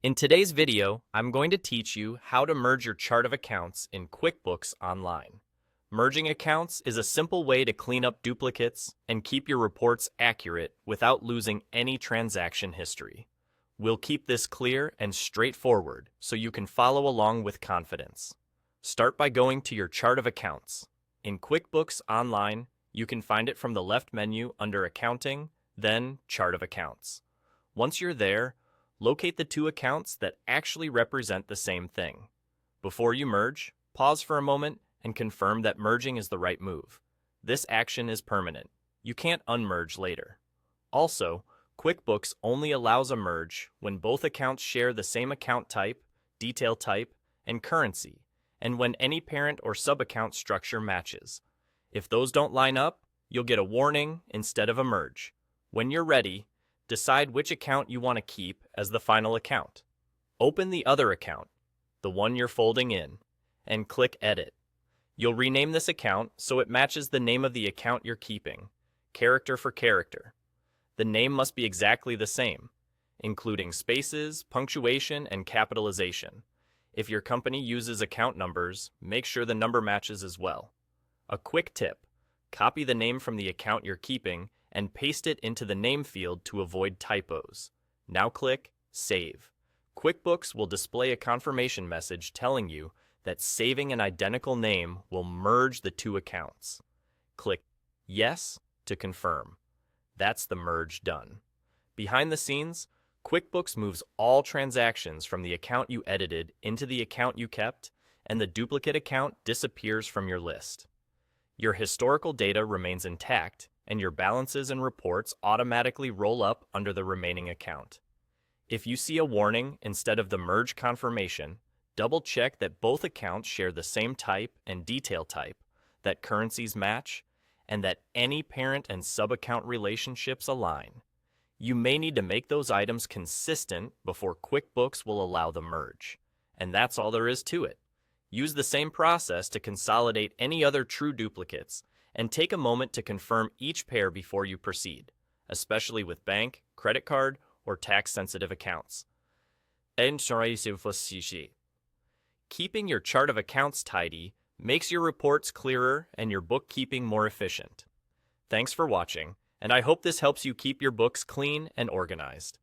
In today's video, I'm going to teach you how to merge your chart of accounts in QuickBooks Online. Merging accounts is a simple way to clean up duplicates and keep your reports accurate without losing any transaction history. We'll keep this clear and straightforward so you can follow along with confidence. Start by going to your chart of accounts. In QuickBooks Online, you can find it from the left menu under Accounting, then Chart of Accounts. Once you're there, locate the two accounts that actually represent the same thing. Before you merge, pause for a moment and confirm that merging is the right move. This action is permanent. You can't unmerge later. Also, QuickBooks only allows a merge when both accounts share the same account type, detail type, and currency, and when any parent or sub-account structure matches. If those don't line up, you'll get a warning instead of a merge. When you're ready, decide which account you want to keep as the final account. Open the other account, the one you're folding in, and click Edit. You'll rename this account so it matches the name of the account you're keeping, character for character. The name must be exactly the same, including spaces, punctuation, and capitalization. If your company uses account numbers, make sure the number matches as well. A quick tip: copy the name from the account you're keeping and paste it into the name field to avoid typos. Now click Save. QuickBooks will display a confirmation message telling you that saving an identical name will merge the two accounts. Click Yes to confirm. That's the merge done. Behind the scenes, QuickBooks moves all transactions from the account you edited into the account you kept, and the duplicate account disappears from your list. Your historical data remains intact, and your balances and reports automatically roll up under the remaining account. If you see a warning instead of the merge confirmation, double-check that both accounts share the same type and detail type, that currencies match, and that any parent and sub-account relationships align. You may need to make those items consistent before QuickBooks will allow the merge. And that's all there is to it. Use the same process to consolidate any other true duplicates, and take a moment to confirm each pair before you proceed, especially with bank, credit card, or tax-sensitive accounts. Keeping your chart of accounts tidy makes your reports clearer and your bookkeeping more efficient. Thanks for watching, and I hope this helps you keep your books clean and organized.